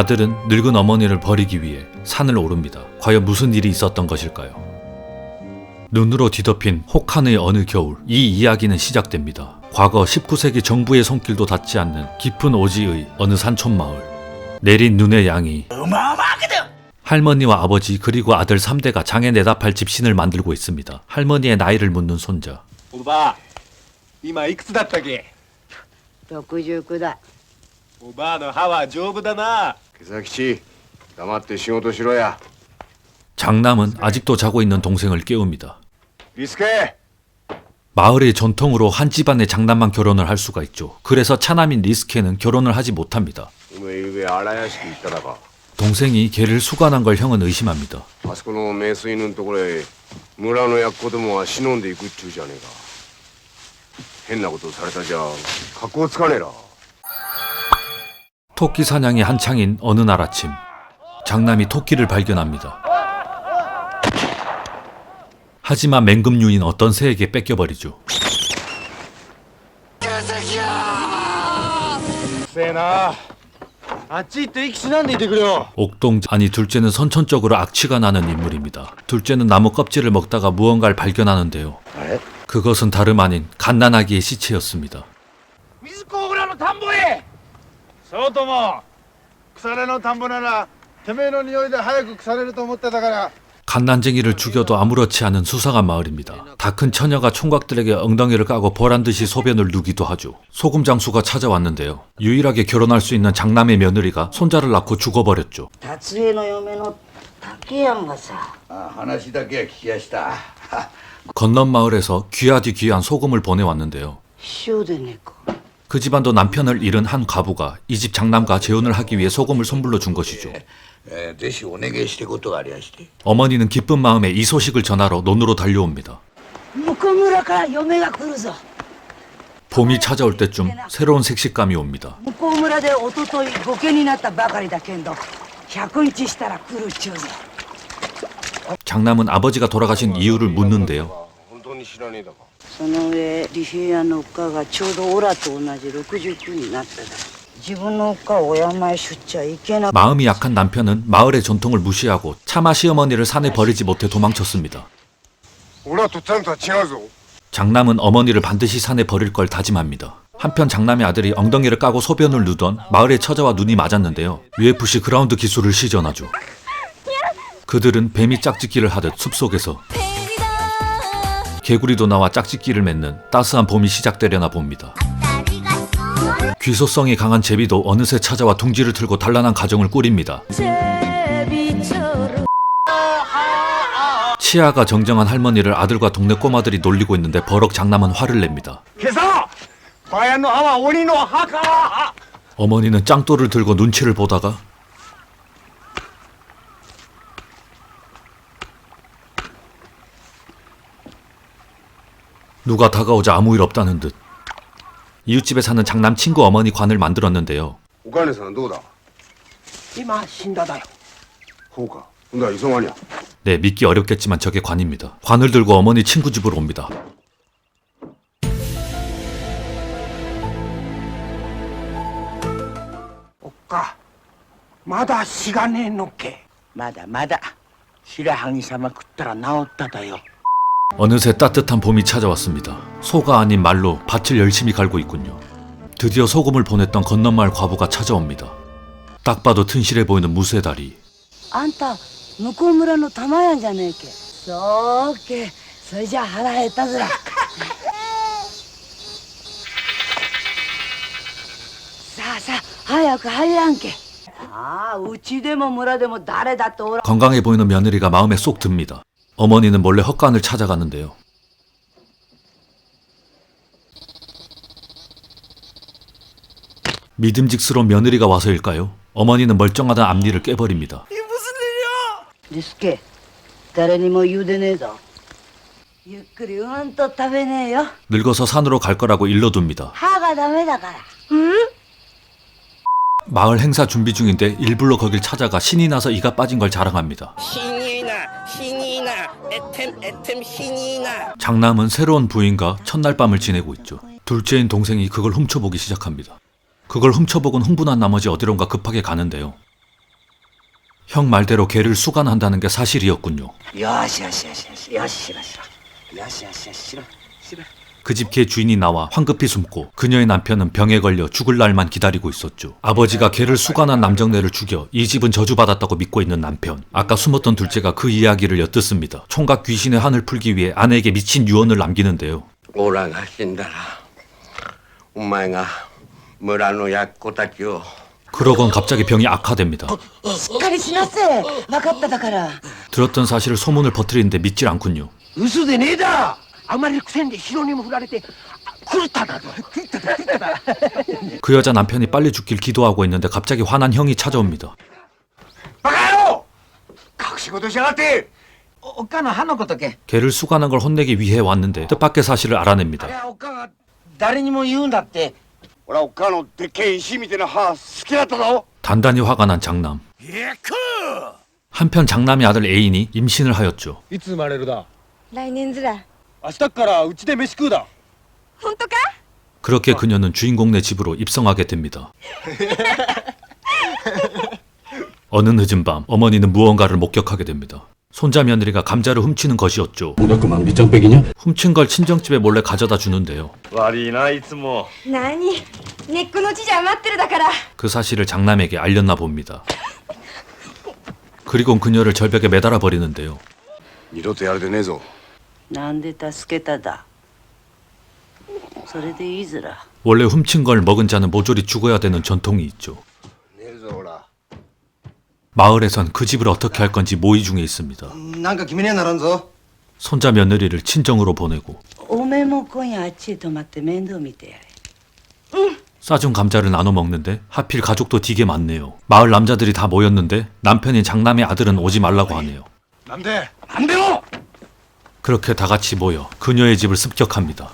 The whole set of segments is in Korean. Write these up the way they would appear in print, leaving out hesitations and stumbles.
아들은 늙은 어머니를 버리기 위해 산을 오릅니다. 과연 무슨 일이 있었던 것일까요? 눈으로 뒤덮인 혹한의 어느 겨울, 이 이야기는 시작됩니다. 과거 19세기 정부의 손길도 닿지 않는 깊은 오지의 어느 산촌 마을. 내린 눈의 양이 어마어마하거든! 할머니와 아버지 그리고 아들 3대가 장에 내다팔 집신을 만들고 있습니다. 할머니의 나이를 묻는 손자. 오바, 이마いくつだったっけ? 69だ。おばあの歯は丈夫だな。ケサキチ、黙って仕事しろや。 장남은 아직도 자고 있는 동생을 깨웁니다. リスケ、 마을의 전통으로 한 집안의 장남만 결혼을 할 수가 있죠. 그래서 차남인 리스케는 결혼을 하지 못합니다. お前ゆうべ荒屋敷行っただか。 동생이 걔를 수관한 걸 형은 의심합니다. あそこの名水のところへ村の役子どもは忍んでいくっちゅうじゃねえか。変なことされたじゃ格好つかねえな。 토끼 사냥이 한창인 어느 날 아침, 장남이 토끼를 발견합니다. 하지만 맹금류인 어떤 새에게 뺏겨버리죠. せえな。あっち行って息しなんでいてくれよ。 아니 둘째는 선천적으로 악취가 나는 인물입니다. 둘째는 나무 껍질을 먹다가 무언가를 발견하는데요. 그것은 다름 아닌 갓난아기의 시체였습니다. 水子村の田んぼへ。そうとも。腐れの田んぼならてめえの匂いで早く腐れると思ってたから。 갓난쟁이를 죽여도 아무렇지 않은 수상한 마을입니다. 다 큰 처녀가 총각들에게 엉덩이를 까고 보란듯이 소변을 누기도 하죠. 소금 장수가 찾아왔는데요. 유일하게 결혼할 수 있는 장남의 며느리가 손자를 낳고 죽어버렸죠. 達江の嫁の竹山がさ。話だけは聞きやした。 건넌 마을에서 귀하디 귀한 소금을 보내왔는데요. 塩でねこ。 그 집안도 남편을 잃은 한 과부가 이 집 장남과 재혼을 하기 위해 소금을 선물로 준 것이죠. ぜひお願いしてことがありやして。 어머니는 기쁜 마음에 이 소식을 전하러 논으로 달려옵니다. 向こう村から嫁が来るぞ。 봄이 찾아올 때쯤 새로운 색식감이 옵니다. 向こう村で一昨日御家になったばかりだけんど、100日したら来るっちゅうぞ。 장남은 아버지가 돌아가신 이유를 묻는데요. 本当に知らねえだか。その上利平屋のおっかがちょうどオラと同じ69になっただ。自分のおっかをお山へ出ちゃいけな。 마음이 약한 남편은 마을의 전통을 무시하고 차마 시어머니를 산에 버리지 못해 도망쳤습니다. 俺はとっつぁんとは違うぞ。 장남은 어머니를 반드시 산에 버릴 걸 다짐합니다. 한편 장남의 아들이 엉덩이를 까고 소변을 누던 마을의 처자와 눈이 맞았는데요. UFC 그라운드 기술을 시전하죠. 그들은 뱀이 짝짓기를 하듯 숲속에서 개구리도 나와 짝짓기를 맺는 따스한 봄이 시작되려나 봅니다. 귀소성이 강한 제비도 어느새 찾아와 둥지를 틀고 단란한 가정을 꾸립니다. 치아가 정정한 할머니를 아들과 동네 꼬마들이 놀리고 있는데 버럭 장남은 화를 냅니다. 今朝、ばやの歯は鬼の歯か。 어머니는 짱돌을 들고 눈치를 보다가 누가 다가오자 아무 일 없다는 듯 이웃집에 사는 장남 친구 어머니 관을 만들었는데요. お金さんどうだ。今死んだだよ。ほうか。ほんだら急がにゃ。 네, 믿기 어렵겠지만 저게 관입니다. 관을 들고 어머니 친구 집으로 옵니다. おっか、まだ死がねえのっけ。まだまだ。白萩様食ったら治っただよ。 어느새 따뜻한 봄이 찾아왔습니다. 소가 아닌 말로 밭을 열심히 갈고 있군요. 드디어 소금을 보냈던 건너마을 과부가 찾아옵니다. 딱 봐도 튼실해 보이는 무쇠다리. あんた向こう村の玉やんじゃねえけ。そうけ。それじゃあ腹減ったずら。さあさあ早く入らんけ。ああうちでも村でも誰だっておら。 건강해 보이는 며느리가 마음에 쏙 듭니다. 어머니는 몰래 헛간을 찾아가는데요. 믿음직스러운 며느리가 와서일까요? 어머니는 멀쩡하던 앞니를 깨버립니다. リスケ、誰にも言うでねえぞ。ゆっくりうんと食べねえよ。 늙어서 산으로 갈 거라고 일러둡니다. 歯がダメだから。 마을 행사 준비 중인데 일부러 거길 찾아가 신이 나서 이가 빠진 걸 자랑합니다. 신이 나, 애템 신이 나. 장남은 새로운 부인과 첫날 밤을 지내고 있죠. 둘째인 동생이 그걸 훔쳐보기 시작합니다. 그걸 훔쳐보곤 흥분한 나머지 어디론가 급하게 가는데요. 형 말대로 개를 수간한다는 게 사실이었군요. よしよしよしよしよししろしろよしよしよししろしろ 그 집 개 주인이 나와 황급히 숨고 그녀의 남편은 병에 걸려 죽을 날만 기다리고 있었죠. 아버지가 개를 수간한 남정네를 죽여 이 집은 저주받았다고 믿고 있는 남편. 아까 숨었던 둘째가 그 이야기를 엿듣습니다. 총각 귀신의 한을 풀기 위해 아내에게 미친 유언을 남기는데요. オラが死んだらお前が村のやっ子たちを 그러곤 갑자기 병이 악화됩니다. しっかりしなせ分かっただから 들었던 사실을 소문을 퍼뜨리는데 믿질 않군요. 嘘でねえだあまりくせんで城にも振られて狂っただと 그 여자 남편이 빨리 죽길 기도하고 있는데 갑자기 화난 형이 찾아옵니다. バカ野郎隠し事しやがって。おっかの歯のことけ 개를 수간한 걸 혼내기 위해 왔는데 뜻밖의 사실을 알아냅니다. おっかが誰にも言うんだって 俺はおっかのでっけえ石みたいな歯好きだったぞ。 단단히 화가 난 장남. 한편 장남의 아들 애인이 임신을 하였죠. いつ生まれるだ。来年ずら明日からうちで飯食うだ。本当か 그렇게 그녀는 주인공네 집으로 입성하게 됩니다. 어느 늦은 밤 어머니는 무언가를 목격하게 됩니다. 손자 며느리가 감자를 훔치는 것이었죠. 훔친 걸 친정집에 몰래 가져다 주는데요. 悪いないつも。何根っこのじじゃ待ってるだから 그 사실을 장남에게 알렸나 봅니다. 그리고 그녀를 절벽에 매달아 버리는데요. 二度とやるでねえぞ。なんで助けただそれでいいずら 원래 훔친 걸 먹은 자는 모조리 죽어야 되는 전통이 있죠. ねえぞほら。 마을에선 그 집을 어떻게 할 건지 모의 중에 있습니다. なんか決めにはならんぞ 손자 며느리를 친정으로 보내고 おめえも今夜あっちへ泊まって面倒見てやれ 싸준 감자를 나눠 먹는데 하필 가족도 되게 많네요. 마을 남자들이 다 모였는데 남편인 장남의 아들은 오지 말라고 하네요. なんで。なんでも 그렇게 다 같이 모여 그녀의 집을 습격합니다.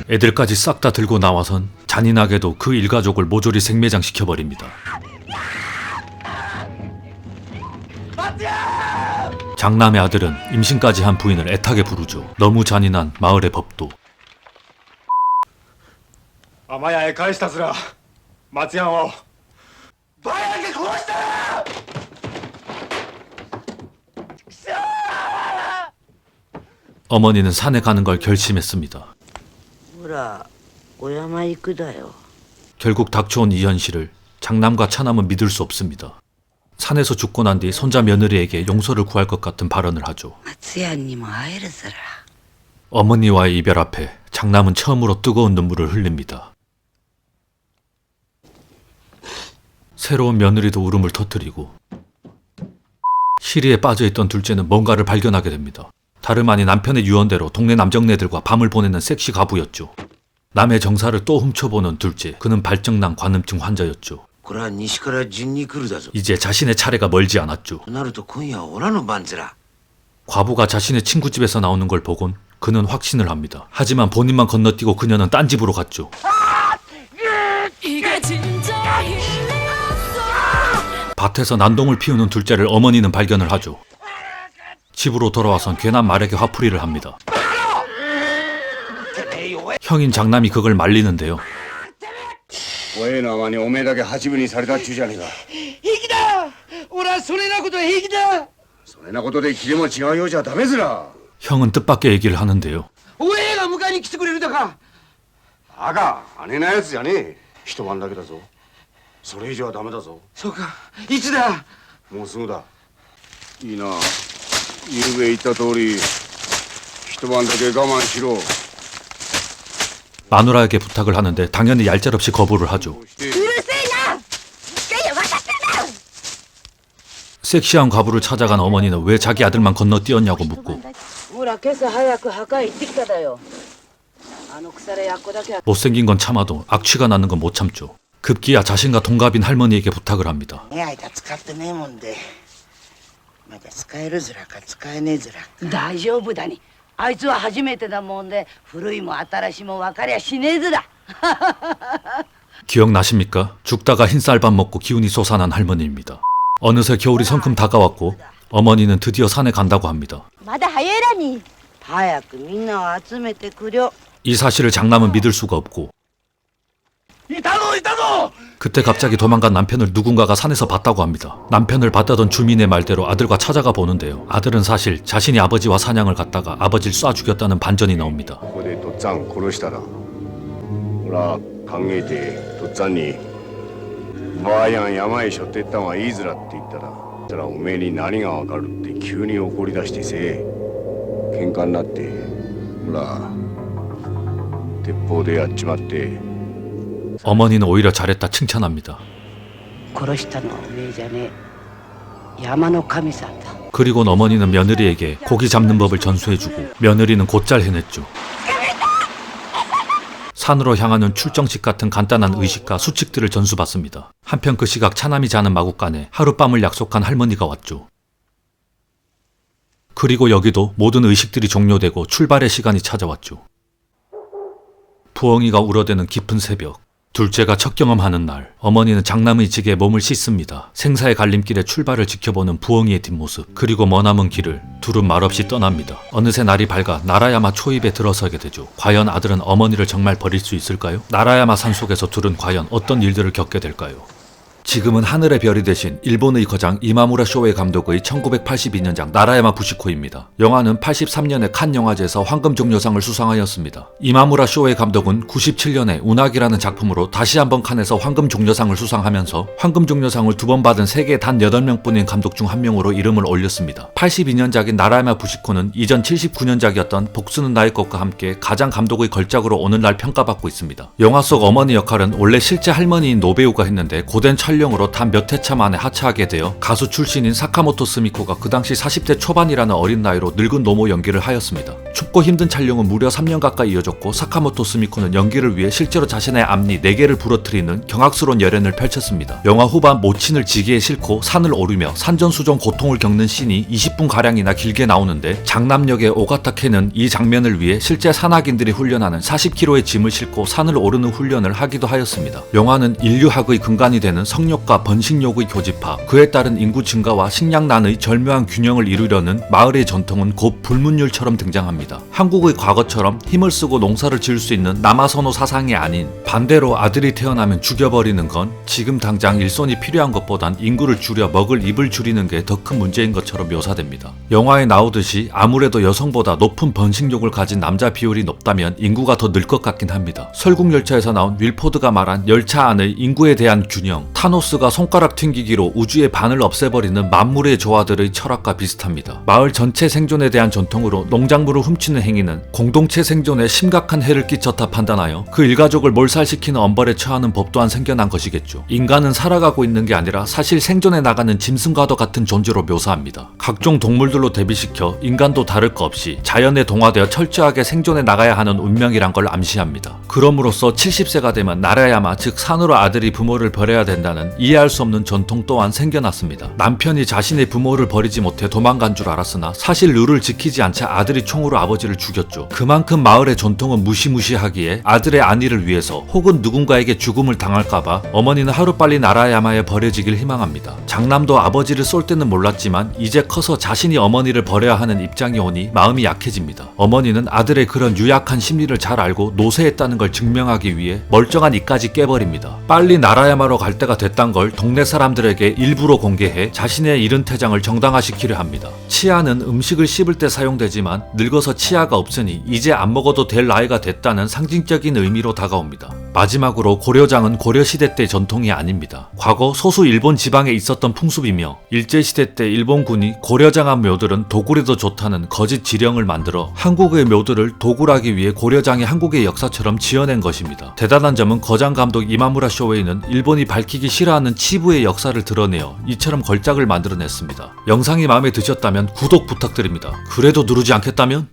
애들까지 싹 다 들고 나와선 잔인하게도 그 일가족을 모조리 생매장시켜버립니다. 장남의 아들은 임신까지 한 부인을 애타게 부르죠. 너무 잔인한 마을의 법도. 甘やへ返したずら。松山を。 어머니는 산에 가는 걸 결심했습니다. ほらお山行くだよ 결국 닥쳐온 이 현실을 장남과 차남은 믿을 수 없습니다. 산에서 죽고 난 뒤 손자 며느리에게 용서를 구할 것 같은 발언을 하죠. 松屋にも会えるずら 어머니와의 이별 앞에 장남은 처음으로 뜨거운 눈물을 흘립니다. 새로운 며느리도 울음을 터뜨리고 시리에 빠져있던 둘째는 뭔가를 발견하게 됩니다. 다름 아닌 남편의 유언대로 동네 남정네들과 밤을 보내는 섹시 가부였죠. 남의 정사를 또 훔쳐보는 둘째, 그는 발정난 관음증 환자였죠. これは西から順に来るだぞ 이제 자신의 차례가 멀지 않았죠. となると今夜はオラの番ずら 과부가 자신의 친구 집에서 나오는 걸 보곤 그는 확신을 합니다. 하지만 본인만 건너뛰고 그녀는 딴 집으로 갔죠. 밭에서 난동을 피우는 둘째를 어머니는 발견을 하죠. 집으로 돌아와선 괜한 말에게 화풀이를 합니다. 형인 장남이 그걸 말리는데요. 怖えなまにおめえだけ八分にされたっちゅうじゃねえか。平気だ俺はそれなことは平気だそれなことで気でも違うようじゃダメずら。 형은 뜻밖의 얘기를 하는데요. おえが迎えに来てくれるだかバカ姉なやつじゃねえ。一晩だけだぞ。それ以上はダメだぞ。そうかいつだもうすぐだ。いいな。ゆうべ言った通り一晩だけ我慢しろ。 마누라에게 부탁을 하는데 당연히 얄짤없이 거부를 하죠. うるせえな一回や分かったんだ 섹시한 과부를 찾아간 어머니는 왜 자기 아들만 건너뛰었냐고 묻고 ほら今朝早く墓へ行ってきただよあの腐れやっこだけは 못생긴 건 참아도 악취가 나는 건 못 참죠. 급기야 자신과 동갑인 할머니에게 부탁을 합니다. 間使ってねえもんでまだ使えるずらか使えねえずら大丈夫だにあいつは初めてだもんで古いも新しいも分かりゃしねえずら 기억나십니까? 죽다가 흰쌀밥 먹고 기운이 솟아난 할머니입니다. 어느새 겨울이 성큼 다가왔고 어머니는 드디어 산에 간다고 합니다. まだ早いらに早くみんなを集めてくりょ。 이 사실을 장남은 믿을 수가 없고 いたぞいたぞ 그때 갑자기 도망간 남편을 누군가가 산에서 봤다고 합니다. 남편을 봤다던 주민의 말대로 아들과 찾아가 보는데요. 아들은 사실 자신이 아버지와 사냥을 갔다가 아버지를 쏴 죽였다는 반전이 나옵니다. ここでとっつぁん殺したらほら考えてとっつぁんにばあやん山へ背負ってったんはいいずらって言ったらおめえに何がわかるって急に怒り出してせ喧嘩になってほら鉄砲でやっちまって 어머니는 오히려 잘했다 칭찬합니다. 殺したのはおめえじゃねえ。山の神さんだ。 그리고 어머니는 며느리에게 고기 잡는 법을 전수해주고 며느리는 곧잘 해냈죠. 산으로 향하는 출정식 같은 간단한 의식과 수칙들을 전수받습니다. 한편 그 시각 차남이 자는 마구간에 하룻밤을 약속한 할머니가 왔죠. 그리고 여기도 모든 의식들이 종료되고 출발의 시간이 찾아왔죠. 부엉이가 울어대는 깊은 새벽, 둘째가 첫 경험하는 날, 어머니는 장남의 지게에 몸을 씻습니다. 생사의 갈림길에 출발을 지켜보는 부엉이의 뒷모습, 그리고 머나먼 길을 둘은 말없이 떠납니다. 어느새 날이 밝아 나라야마 초입에 들어서게 되죠. 과연 아들은 어머니를 정말 버릴 수 있을까요? 나라야마 산속에서 둘은 과연 어떤 일들을 겪게 될까요? 지금은 하늘의 별이 되신 일본의 거장 이마무라 쇼웨이 감독의 1982년작 나라야마 부시코입니다. 영화는 83년에 칸 영화제에서 황금종려상을 수상하였습니다. 이마무라 쇼웨이 감독은 97년에 운학이라는 작품으로 다시 한번 칸에서 황금종려상을 수상하면서 황금종려상을 2번 받은 세계 단 8명뿐인 감독 중 한 명으로 이름을 올렸습니다. 82년작인 나라야마 부시코는 이전 79년작이었던 복수는 나의 것과 함께 가장 감독의 걸작으로 오늘날 평가받고 있습니다. 영화 속 어머니 역할은 원래 실제 할머니인 노배우가 했는데 고된 촬영으로 단 몇 회차 만에 하차하게 되어 가수 출신인 사카모토 스미코가 그 당시 40대 초반이라는 어린 나이로 늙은 노모 연기를 하였습니다. 춥고 힘든 촬영은 무려 3년 가까이 이어졌고 사카모토 스미코는 연기를 위해 실제로 자신의 앞니 4개를 부러뜨리는 경악스러운 열연을 펼쳤습니다. 영화 후반 모친을 지게에 싣고 산을 오르며 산전수전 고통을 겪는 씬이 20분가량이나 길게 나오는데 장남 역의 오가타 켄은 이 장면을 위해 실제 산악인들이 훈련하는 40kg의 짐을 싣고 산을 오르는 훈련을 하기도 하였습니다. 영화는 인류학의 근간이 되는 성욕과 번식욕의 교집합, 그에 따른 인구 증가와 식량난의 절묘한 균형을 이루려는 마을의 전통은 곧 불문율처럼 등장합니다. 한국의 과거처럼 힘을 쓰고 농사를 지을 수 있는 남아선호 사상이 아닌 반대로 아들이 태어나면 죽여버리는 건 지금 당장 일손이 필요한 것보단 인구를 줄여 먹을 입을 줄이는 게 더 큰 문제인 것처럼 묘사됩니다. 영화에 나오듯이 아무래도 여성보다 높은 번식욕을 가진 남자 비율이 높다면 인구가 더 늘 것 같긴 합니다. 설국열차에서 나온 윌포드가 말한 열차 안의 인구에 대한 균형, 타노스가 손가락 튕기기로 우주의 반을 없애버리는 만물의 조화들의 철학과 비슷합니다. 마을 전체 생존에 대한 전통으로 농작물을 훔치는 행위는 공동체 생존에 심각한 해를 끼쳤다 판단하여 그 일가족을 몰살시키는 엄벌에 처하는 법 또한 생겨난 것이겠죠. 인간은 살아가고 있는 게 아니라 사실 생존에 나가는 짐승과도 같은 존재로 묘사합니다. 각종 동물들로 대비시켜 인간도 다를 것 없이 자연에 동화되어 철저하게 생존에 나가야 하는 운명이란 걸 암시합니다. 그럼으로써 70세가 되면 나라야마, 즉 산으로 아들이 부모를 버려야 된다는 이해할 수 없는 전통 또한 생겨났습니다. 남편이 자신의 부모를 버리지 못해 도망간 줄 알았으나 사실 룰을 지키지 않자 아들이 총으로 아버지를 죽였죠. 그만큼 마을의 전통은 무시무시하기에 아들의 안위를 위해서 혹은 누군가에게 죽음을 당할까봐 어머니는 하루빨리 나라야마에 버려지길 희망합니다. 장남도 아버지를 쏠 때는 몰랐지만 이제 커서 자신이 어머니를 버려야 하는 입장이 오니 마음이 약해집니다. 어머니는 아들의 그런 유약한 심리를 잘 알고 노쇠했다는 걸 증명하기 위해 멀쩡한 이까지 깨버립니다. 빨리 나라야마로 갈 때가 됐단 걸 동네 사람들에게 일부러 공개해 자신의 잃은 태장을 정당화시키려 합니다. 치아는 음식을 씹을 때 사용되지만 늙어서 치아가 없으니 이제 안 먹어도 될 나이가 됐다는 상징적인 의미로 다가옵니다. 마지막으로 고려장은 고려시대 때 전통이 아닙니다. 과거 소수 일본 지방에 있었던 풍습이며 일제시대 때 일본군이 고려장한 묘들은 도굴에도 좋다는 거짓 지령을 만들어 한국의 묘들을 도굴하기 위해 고려장이 한국의 역사처럼 지어낸 것입니다. 대단한 점은 거장 감독 이마무라 쇼웨이는 일본이 밝히기 싫어하는 치부의 역사를 드러내어 이처럼 걸작을 만들어냈습니다. 영상이 마음에 드셨다면 구독 부탁드립니다. 그래도 누르지 않겠다면?